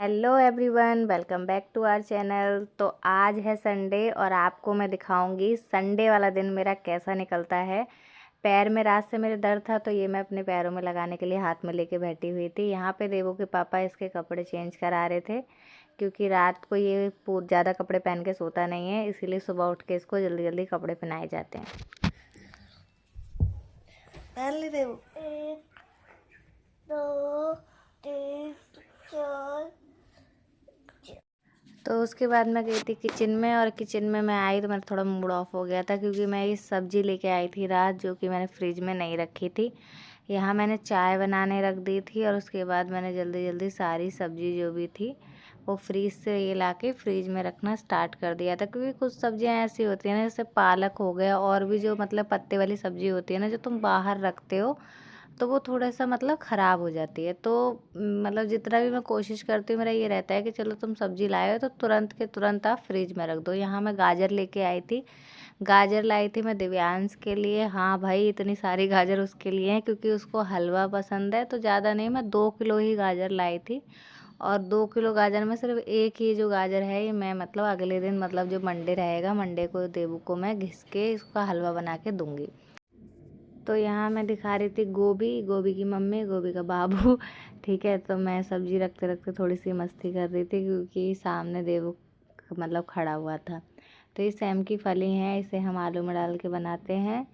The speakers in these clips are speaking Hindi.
Hello everyone, welcome back to our channel. तो आज है संडे और आपको मैं दिखाऊंगी संडे वाला दिन मेरा कैसा निकलता है। पैर में रात से मेरे दर्द था तो ये मैं अपने पैरों में लगाने के लिए हाथ में लेके बैठी हुई थी। यहाँ पे देवो के पापा इसके कपड़े चेंज करा रहे थे क्योंकि रात को ये ज़्यादा कपड़े पहन के सोता नहीं है, इसीलिए सुबह उठ के इसको जल्दी जल्दी कपड़े पहनाए जाते हैं। पहन ले देवो। 1 2 3 4। तो उसके बाद मैं गई थी किचन में और किचन में मैं आई तो मेरा थोड़ा मूड ऑफ हो गया था क्योंकि मैं ये सब्ज़ी लेके आई थी रात, जो कि मैंने फ्रिज में नहीं रखी थी। यहाँ मैंने चाय बनाने रख दी थी और उसके बाद मैंने जल्दी जल्दी सारी सब्ज़ी जो भी थी वो फ्रीज से ये लाके फ्रिज में रखना स्टार्ट कर दिया था, क्योंकि कुछ सब्जियाँ ऐसी होती हैं ना, जैसे पालक हो गया और भी जो मतलब पत्ते वाली सब्ज़ी होती है ना, जो तुम बाहर रखते हो तो वो थोड़ा सा मतलब ख़राब हो जाती है। तो मतलब जितना भी मैं कोशिश करती हूँ मेरा ये रहता है कि चलो तुम सब्ज़ी लाए हो तो तुरंत के तुरंत आप फ्रिज में रख दो। यहाँ मैं गाजर लेके आई थी, गाजर लाई थी मैं दिव्यांश के लिए। हाँ भाई, इतनी सारी गाजर उसके लिए हैं क्योंकि उसको हलवा पसंद है। तो ज़्यादा नहीं, मैं 2 किलो ही गाजर लाई थी और 2 किलो गाजर में सिर्फ एक ही जो गाजर है ये मैं मतलब अगले दिन मतलब जो मंडे रहेगा, मंडे को देवू को मैं घिस के इसका हलवा बना के दूँगी। तो यहाँ मैं दिखा रही थी गोभी, गोभी की मम्मी, गोभी का बाबू। ठीक है, तो मैं सब्जी रखते रखते थोड़ी सी मस्ती कर रही थी क्योंकि सामने देवू मतलब खड़ा हुआ था। तो ये सेम की फली है, इसे हम आलू में डाल के बनाते हैं।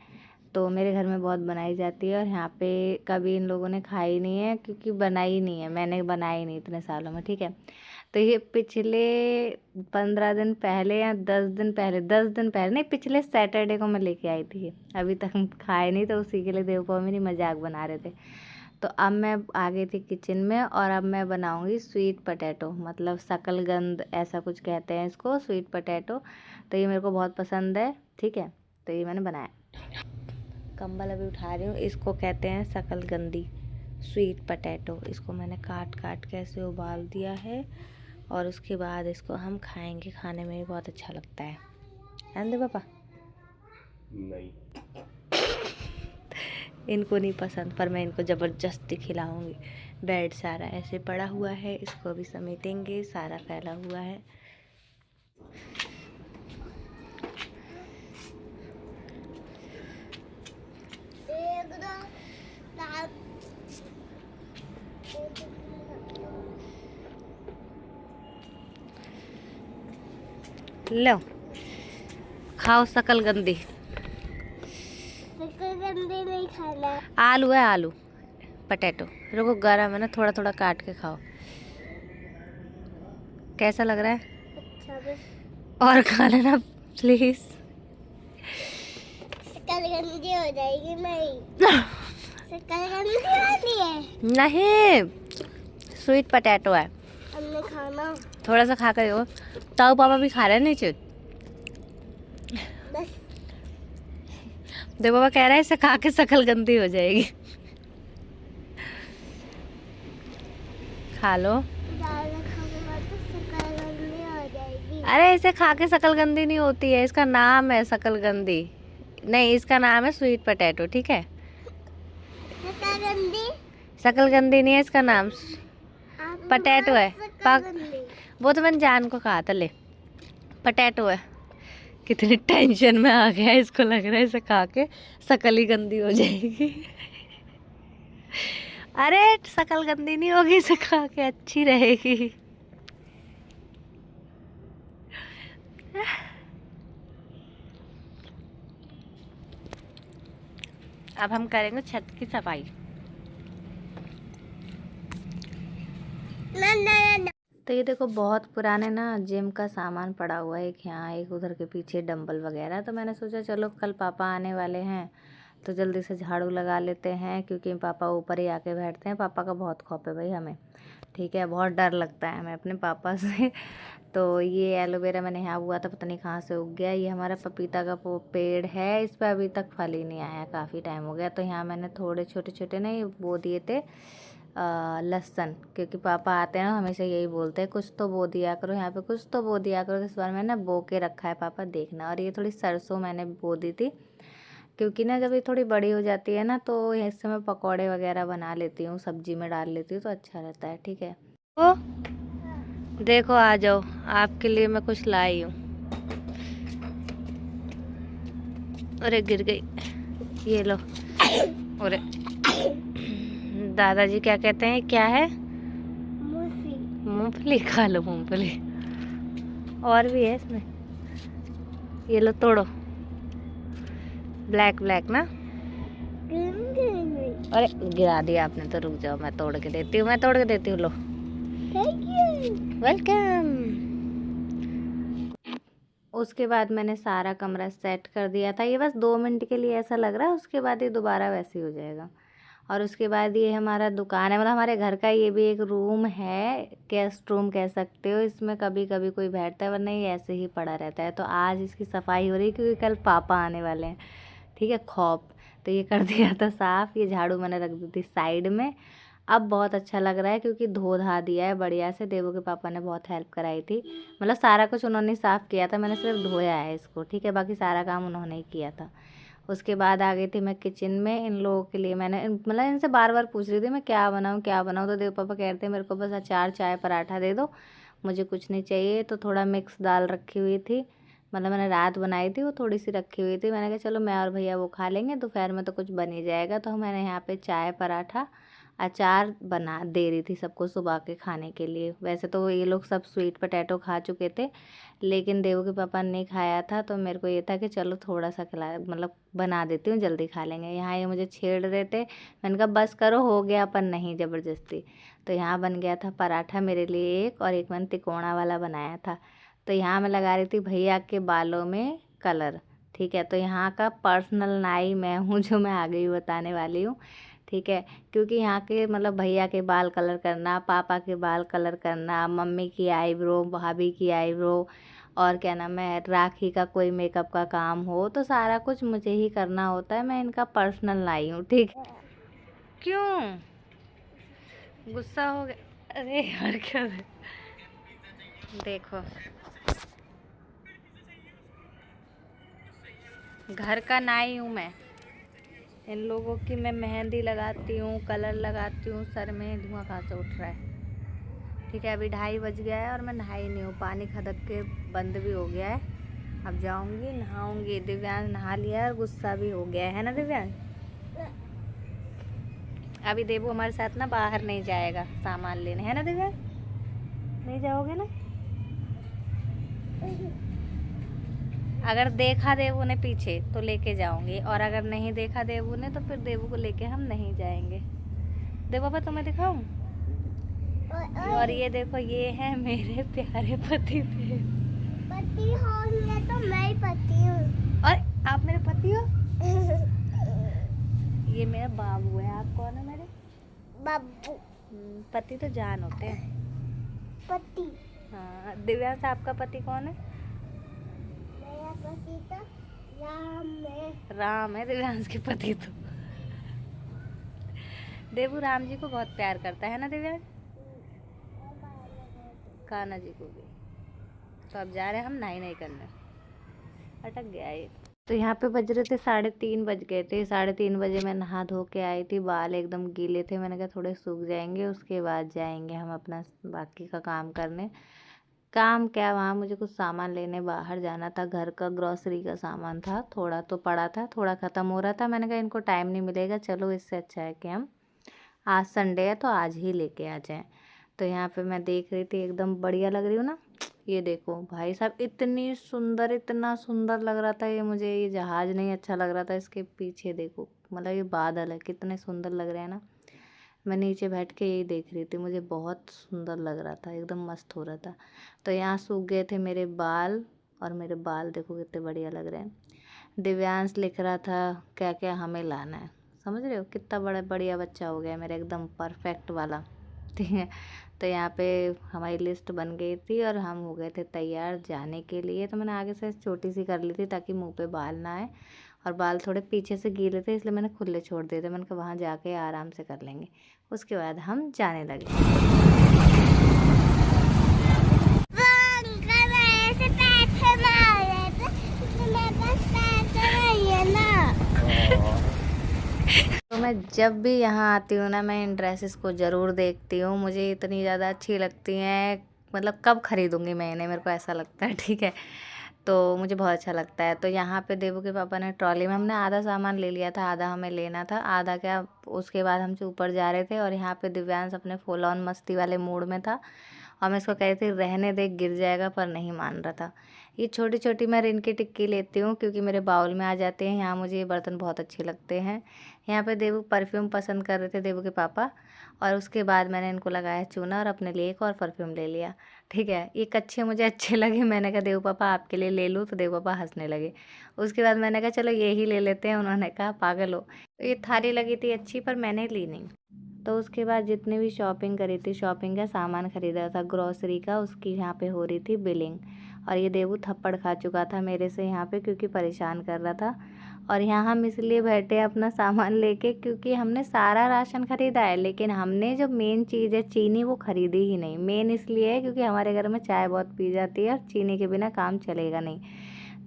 तो मेरे घर में बहुत बनाई जाती है और यहाँ पे कभी इन लोगों ने खाई नहीं है क्योंकि बनाई नहीं है, मैंने बनाई नहीं इतने सालों में। ठीक है, तो ये पिछले 15 दिन पहले या 10 दिन पहले, 10 दिन पहले नहीं, पिछले सैटरडे को मैं लेके आई थी। अभी तक हम खाए नहीं, तो उसी के लिए देवको मेरी मजाक बना रहे थे। तो अब मैं आ गई थी किचन में और अब मैं बनाऊंगी स्वीट पटेटो, मतलब शकलगंद ऐसा कुछ कहते हैं इसको, स्वीट पटेटो। तो ये मेरे को बहुत पसंद है। ठीक है, तो ये मैंने बनाया। कंबल अभी उठा रही हूँ। इसको कहते हैं शकलगंदी स्वीट पटेटो। इसको मैंने काट काट के ऐसे उबाल दिया है और उसके बाद इसको हम खाएंगे। खाने में भी बहुत अच्छा लगता है दे पापा? नहीं, इनको नहीं पसंद, पर मैं इनको ज़बरदस्ती खिलाऊंगी। बेड सारा ऐसे पड़ा हुआ है, इसको भी समेटेंगे, सारा फैला हुआ है। लो खाओ शकलगंदी। शकलगंदी नहीं खाना। आलू है, आलू पटेटो। रुको, गरम है ना, थोड़ा थोड़ा काट के खाओ। कैसा लग रहा है? अच्छा, बस और खा लेना प्लीज। शकलगंदी हो जाएगी नहीं। शकलगंदी होती है नहीं, स्वीट पटेटो है। हमने खाना। थोड़ा सा खा कर हो। ताऊ पापा भी खा रहे हैं नीचे। बस देखो पापा कह रहा है इसे खा के शकलगंदी हो जाएगी। खा लो। ज़्यादा खाने बाद तो शकलगंदी हो जाएगी। अरे इसे खा के शकलगंदी नहीं होती है, इसका नाम है शकलगंदी। नहीं, इसका नाम है स्वीट पटेटो। ठीक है, शकलगंदी शकलगंदी नहीं है इसका नाम, पटेटो है। शकलगंदी। वो तो मैंने जान को कहा था। ले, पटेटो है। कितनी टेंशन में आ गया, इसको लग रहा है इसे खा के शकल ही गंदी हो जाएगी। अरे शकल गंदी नहीं होगी, इसे खा के अच्छी रहेगी। अब हम करेंगे छत की सफाई। तो ये देखो, बहुत पुराने ना जिम का सामान पड़ा हुआ है, एक यहाँ एक उधर के पीछे डंबल वगैरह। तो मैंने सोचा चलो कल पापा आने वाले हैं तो जल्दी से झाड़ू लगा लेते हैं, क्योंकि पापा ऊपर ही आके बैठते हैं। पापा का बहुत खौफ है भाई हमें। ठीक है, बहुत डर लगता है हमें अपने पापा से। तो ये एलोवेरा मैंने यहाँ हुआ था, पता नहीं कहाँ से उग गया। ये हमारा पपीता का पेड़ है, इस पर अभी तक फल ही नहीं आया, काफ़ी टाइम हो गया। तो यहाँ मैंने थोड़े छोटे छोटे ना ये बो दिए थे लहसुन, क्योंकि पापा आते हैं ना हमेशा यही बोलते हैं कुछ तो बो दिया करो यहाँ पे, कुछ तो बो दिया करो। इस बार मैंने ना बो के रखा है, पापा देखना। और ये थोड़ी सरसों मैंने बो दी थी, क्योंकि ना जब ये थोड़ी बड़ी हो जाती है ना तो इससे मैं पकौड़े वगैरह बना लेती हूँ, सब्जी में डाल लेती हूँ तो अच्छा रहता है। ठीक है, ओ देखो आ जाओ, आपके लिए मैं कुछ लाई हूँ। अरे गिर गई, ये लो। अरे दादाजी क्या कहते हैं, क्या है? मूंगफली। मूंगफली खा लो, मूंगफली। और भी है इसमें, ये लो तोड़ो। ब्लैक ब्लैक ना। अरे गिरा दिया आपने तो, रुक जाओ मैं तोड़ के देती हूँ, मैं तोड़ के देती हूँ, लो। Thank you. वेलकम। उसके बाद मैंने सारा कमरा सेट कर दिया था। ये बस 2 मिनट के लिए ऐसा लग रहा है, उसके बाद ये दोबारा वैसे ही हो जाएगा। और उसके बाद ये हमारा दुकान है, मतलब हमारे घर का ये भी एक रूम है, गेस्ट रूम कह सकते हो। इसमें कभी कभी कोई बैठता है, वरना ये ऐसे ही पड़ा रहता है। तो आज इसकी सफाई हो रही है क्योंकि कल पापा आने वाले हैं, ठीक है, खौफ। तो ये कर दिया था साफ़। ये झाड़ू मैंने रख दी थी साइड में। अब बहुत अच्छा लग रहा है क्योंकि धो धा दिया है बढ़िया से। देवू के पापा ने बहुत हेल्प कराई थी, मतलब सारा कुछ उन्होंने साफ़ किया था, मैंने सिर्फ धोया है इसको, ठीक है, बाकी सारा काम उन्होंने ही किया था। उसके बाद आ गई थी मैं किचन में। इन लोगों के लिए मैंने मतलब इनसे बार बार पूछ रही थी मैं क्या बनाऊँ क्या बनाऊँ। तो देव पापा कहते हैं मेरे को बस अचार चाय पराठा दे दो, मुझे कुछ नहीं चाहिए। तो थोड़ा मिक्स दाल रखी हुई थी, मतलब मैंने रात बनाई थी, वो थोड़ी सी रखी हुई थी। मैंने कहा चलो मैं और भैया वो खा लेंगे, दोपहर में तो कुछ बन ही जाएगा। तो मैंने यहाँ पे चाय पराठा अचार बना दे रही थी सबको सुबह के खाने के लिए। वैसे तो ये लोग सब स्वीट पोटैटो खा चुके थे, लेकिन देवू के पापा ने खाया था, तो मेरे को ये था कि चलो थोड़ा सा खिला, मतलब बना देती हूँ, जल्दी खा लेंगे। यहाँ ये मुझे छेड़ रहे थे, मैंने कहा बस करो, हो गया, अपन नहीं ज़बरदस्ती। तो यहाँ बन गया था पराठा मेरे लिए एक, और एक मैंने तिकोना वाला बनाया था। तो यहाँ मैं लगा रही थी भैया के बालों में कलर, ठीक है। तो यहाँ का पर्सनल नाई मैं हूँ, जो मैं आगे भी बताने वाली हूँ, ठीक है। क्योंकि यहाँ के मतलब भैया के बाल कलर करना, पापा के बाल कलर करना, मम्मी की आईब्रो, भाभी की आईब्रो, और क्या नाम है, राखी का कोई मेकअप का काम हो, तो सारा कुछ मुझे ही करना होता है। मैं इनका पर्सनल नाई हूँ, ठीक। क्यों गुस्सा हो गया? अरे यार क्या देखो, घर का नाई हूँ मैं। इन लोगों की मैं मेहंदी लगाती हूँ, कलर लगाती हूँ, सर में धुआं कहाँ से उठ रहा है, ठीक है। अभी 2:30 बज गया है और मैं नहाई नहीं हूँ, पानी खदक के बंद भी हो गया है। अब जाऊँगी नहाऊँगी। दिव्यांश नहा लिया और गुस्सा भी हो गया है ना दिव्यांश। अभी देवू हमारे साथ ना बाहर नहीं जाएगा सामान लेने, है ना दिव्यांश, नहीं जाओगे ना? अगर देखा देवू ने पीछे तो लेके जाऊंगी, और अगर नहीं देखा देवू ने तो फिर देवू को लेके हम नहीं जाएंगे। देखो पापा तुम्हें दिखाऊं, और ये देखो, ये है मेरे प्यारे पति देव। पति होंगे तो मैं ही पति हूँ। और आप मेरे पति हो? ये मेरा बाबू है। आप कौन है मेरे? बाबू। पति तो जान होते हैं। पति। हाँ, दिव्यांश आपका पति कौन है? मेरा पति तो राम है। राम है दिव्यांश के पति तो। देवू राम जी को बहुत प्यार करता है ना दिव्यांश, कान्हा जी को भी। तो अब जा रहे हैं हम नहीं करने, अटक गया ये। तो यहाँ पे बज रहे थे 3:30 बज गए थे। 3:30 बजे मैं नहा धो के आई थी, बाल एकदम गीले थे, मैंने कहा थोड़े सूख जाएंगे, उसके बाद जाएंगे हम अपना बाकी का काम करने। काम क्या, वहाँ मुझे कुछ सामान लेने बाहर जाना था, घर का ग्रॉसरी का सामान था, थोड़ा तो पड़ा था, थोड़ा ख़त्म हो रहा था। मैंने कहा इनको टाइम नहीं मिलेगा, चलो इससे अच्छा है कि हम आज संडे है तो आज ही लेके आ जाएं। तो यहाँ पे मैं देख रही थी, एकदम बढ़िया लग रही हूँ ना। ये देखो भाई साहब, इतनी सुंदर, इतना सुंदर लग रहा था ये मुझे। ये जहाज़ नहीं अच्छा लग रहा था, इसके पीछे देखो, मतलब ये बादल है, कितने सुंदर लग रहे हैं ना। मैं नीचे बैठ के यही देख रही थी, मुझे बहुत सुंदर लग रहा था, एकदम मस्त हो रहा था। तो यहाँ सूख गए थे मेरे बाल, और मेरे बाल देखो कितने बढ़िया लग रहे हैं। दिव्यांश लिख रहा था क्या क्या हमें लाना है, समझ रहे हो, कितना बड़ा बढ़िया बच्चा हो गया मेरा, एकदम परफेक्ट वाला, ठीक है। तो यहाँ पे हमारी लिस्ट बन गई थी और हम हो गए थे तैयार जाने के लिए। तो मैंने आगे से छोटी सी कर ली थी ताकि मुंह पे बाल ना आए, और बाल थोड़े पीछे से गीले थे इसलिए मैंने खुले छोड़ दिए थे। मैंने कहा वहाँ जाके आराम से कर लेंगे। उसके बाद हम जाने लगे। तो मैं जब भी यहाँ आती हूँ ना, मैं इन ड्रेसेस को ज़रूर देखती हूँ, मुझे इतनी ज़्यादा अच्छी लगती हैं। मतलब कब खरीदूँगी मैं इन्हें, मेरे को ऐसा लगता है, ठीक है। तो मुझे बहुत अच्छा लगता है। तो यहाँ पे देवू के पापा ने ट्रॉली में, हमने आधा सामान ले लिया था, आधा हमें लेना था, आधा क्या उसके बाद हम जो ऊपर जा रहे थे। और यहाँ पे दिव्यांश अपने फुल ऑन मस्ती वाले मूड में था और मैं इसको कह रही थी रहने दे, गिर जाएगा, पर नहीं मान रहा था। ये छोटी छोटी मैं रिनकी टिक्की लेती हूँ क्योंकि मेरे बाउल में आ जाते हैं। यहाँ मुझे ये बर्तन बहुत अच्छे लगते हैं। यहाँ पे देवू परफ्यूम पसंद कर रहे थे, देवू के पापा, और उसके बाद मैंने इनको लगाया चूना और अपने लिए एक और परफ्यूम ले लिया, ठीक है। ये कच्छे मुझे अच्छे लगे, मैंने कहा देवू पापा आपके लिए ले लूँ, तो देवू पापा हंसने लगे। उसके बाद मैंने कहा चलो ये ही ले लेते हैं, उन्होंने कहा पागल हो। तो ये थाली लगी थी अच्छी, पर मैंने ली नहीं। तो उसके बाद जितनी भी शॉपिंग करी थी, शॉपिंग का सामान खरीदा था ग्रॉसरी का, उसकी यहाँ पे हो रही थी बिलिंग। और ये देवू थप्पड़ खा चुका था मेरे से यहाँ पे, क्योंकि परेशान कर रहा था। और यहाँ हम इसलिए बैठे अपना सामान लेके क्योंकि हमने सारा राशन खरीदा है, लेकिन हमने जो मेन चीज़ है चीनी, वो खरीदी ही नहीं। मेन इसलिए है क्योंकि हमारे घर में चाय बहुत पी जाती है और चीनी के बिना काम चलेगा नहीं।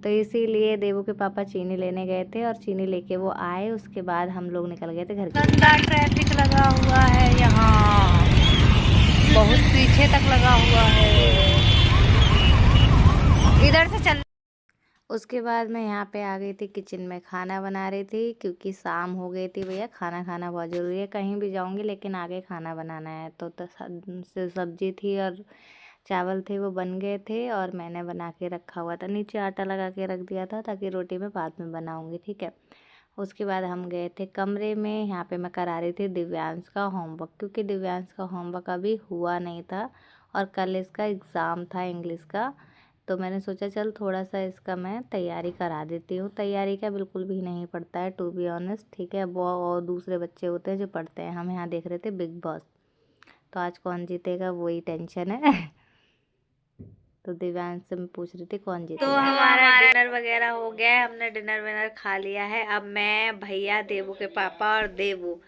तो इसीलिए देवू के पापा चीनी लेने गए थे और चीनी लेके वो आए। उसके बाद हम लोग निकल गए थे घर के। गंदा ट्रैफिक लगा हुआ है यहाँ, बहुत पीछे तक लगा हुआ है, इधर से चल। उसके बाद मैं यहाँ पे आ गई थी किचन में, खाना बना रही थी क्योंकि शाम हो गई थी। भैया खाना खाना बहुत ज़रूरी है, कहीं भी जाऊँगी लेकिन आगे खाना बनाना है। तो सब्जी थी और चावल थे, वो बन गए थे और मैंने बना के रखा हुआ था, नीचे आटा लगा के रख दिया था ताकि रोटी मैं बाद में बनाऊँगी, ठीक है। उसके बाद हम गए थे कमरे में। यहाँ पे मैं करा रही थी दिव्यांश का होमवर्क, क्योंकि दिव्यांश का होमवर्क अभी हुआ नहीं था और कल इसका एग्ज़ाम था इंग्लिश का। तो मैंने सोचा चल थोड़ा सा इसका मैं तैयारी करा देती हूँ। तैयारी का बिल्कुल भी नहीं पड़ता है, टू बी ऑनेस्ट, ठीक है। वो और दूसरे बच्चे होते हैं जो पढ़ते हैं। हम यहाँ देख रहे थे बिग बॉस, तो आज कौन जीतेगा वही टेंशन है। तो दिव्यांश से मैं पूछ रही थी कौन जीतेगा। तो हमारा डिनर वगैरह हो गया है, हमने डिनर विनर खा लिया है। अब मैं, भैया, देवू के पापा और देवू,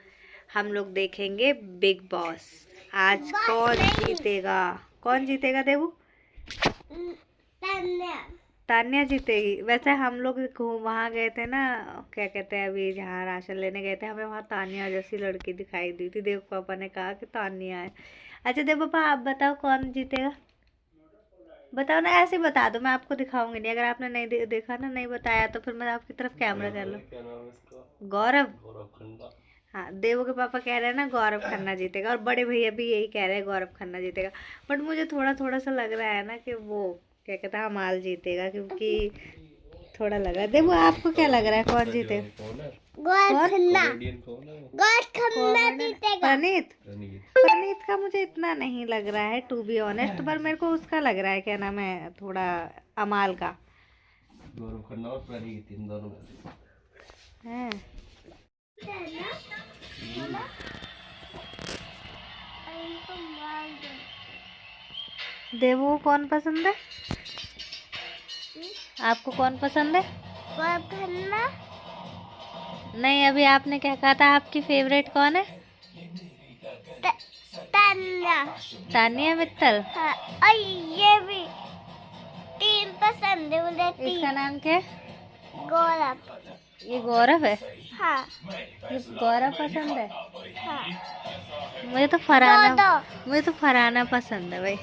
हम लोग देखेंगे बिग बॉस। आज कौन जीतेगा, कौन जीतेगा देवू? तान्या जीतेगी। वैसे हम लोग वहाँ गए थे ना, क्या कहते हैं, अभी जहाँ राशन लेने गए थे, हमें वहाँ तान्या जैसी लड़की दिखाई दी थी। देव पापा ने कहा कि तान्या है। अच्छा देव पापा आप बताओ कौन जीतेगा, बताओ ना, ऐसे बता दो, मैं आपको दिखाऊंगी नहीं। अगर आपने नहीं देखा ना, नहीं बताया, तो फिर मैं आपकी तरफ कैमरा कर लूँ। क्या नाम है इसका? गौरव। गौरव खन्ना। हाँ, देवू के पापा कह रहे हैं ना गौरव खन्ना जीतेगा, और बड़े भैया भी यही कह रहे हैं गौरव खन्ना जीतेगा। बट मुझे थोड़ा थोड़ा सा लग रहा है ना कि वो क्या कहता है, अमाल जीतेगा, क्योंकि थोड़ा लग रहा है। देवू आपको क्या लग रहा है कौन जीतेगा? प्रणीत। प्रणीत का मुझे इतना नहीं लग रहा है टू बी ऑनेस्ट, पर मेरे को उसका लग रहा है, क्या नाम है, थोड़ा अमाल का। गौरव खन्ना और प्रणीत, इन दोनों है। देवू कौन पसंद है आपको, कौन पसंद है? नहीं, अभी आपने क्या कहा था, आपकी फेवरेट कौन है? तान्या। तानिया मित्तल। हाँ, और ये भी 3 पसंद है मुझे। इसका नाम क्या है? गौरव। ये गौरव है। हाँ ये गौरव पसंद है। हाँ। मुझे तो फरहाना, दो। मुझे तो फरहाना पसंद है भाई।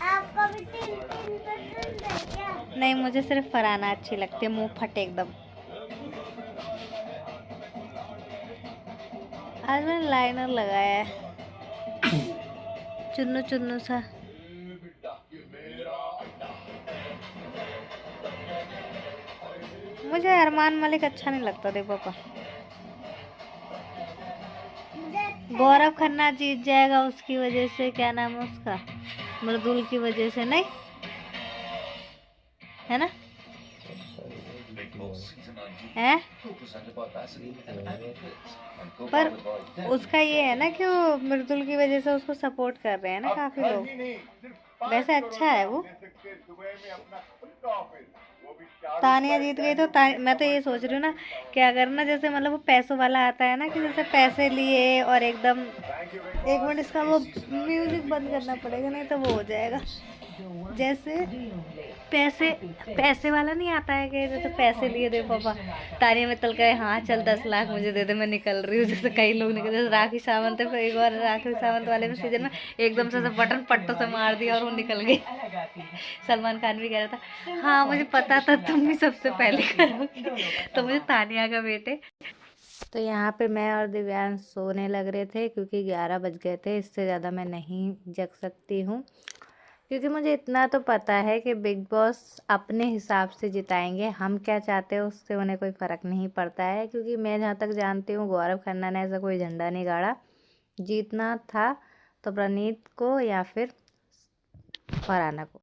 आपको भी 3 पसंद है क्या? नहीं, मुझे सिर्फ फरहाना अच्छी लगती है, मुंह फटे एकदम। आज मैंने लाइनर लगाया है, चुन्नू चुन्नू सा। मुझे अरमान मलिक अच्छा नहीं लगता देव पापा। गौरव खन्ना जीत जाएगा उसकी वजह से, क्या नाम है उसका, मृदुल की वजह से, नहीं है ना? है पर उसका ये है ना कि वो मृदुल की वजह से उसको सपोर्ट कर रहे हैं ना काफी लोग। वैसे अच्छा है वो। तानिया जीत गई तो मैं तो ये सोच रही हूँ ना कि अगर ना, जैसे मतलब वो पैसों वाला आता है ना, कि जैसे पैसे लिए और एकदम, एक मिनट इसका वो म्यूजिक बंद करना पड़ेगा नहीं तो वो हो जाएगा। जैसे पैसे पैसे वाला नहीं आता है कि जैसे पैसे लिए दे पापा, तानिया में तल गए, हाँ चल 10 लाख मुझे दे दे, मैं निकल रही हूँ। जैसे कई लोग निकल, जैसे राखी सावंत है, फिर एक बार राखी सावंत वाले में सीजन में एकदम से बटन पट्टों से मार दिया और वो निकल गई। सलमान खान भी कह रहा था हाँ मुझे पता था तुम भी सबसे पहले करोगे, तो मुझे तानिया का बेटे। तो यहाँ पे मैं और दिव्यांश सोने लग रहे थे क्योंकि 11 बज गए थे, इससे ज़्यादा मैं नहीं जग सकती हूँ, क्योंकि मुझे इतना तो पता है कि बिग बॉस अपने हिसाब से जिताएंगे, हम क्या चाहते हैं उससे उन्हें कोई फ़र्क नहीं पड़ता है। क्योंकि मैं जहाँ तक जानती हूँ गौरव खन्ना ने ऐसा कोई झंडा नहीं गाड़ा, जीतना था तो प्रणीत को या फिर फरहाना को।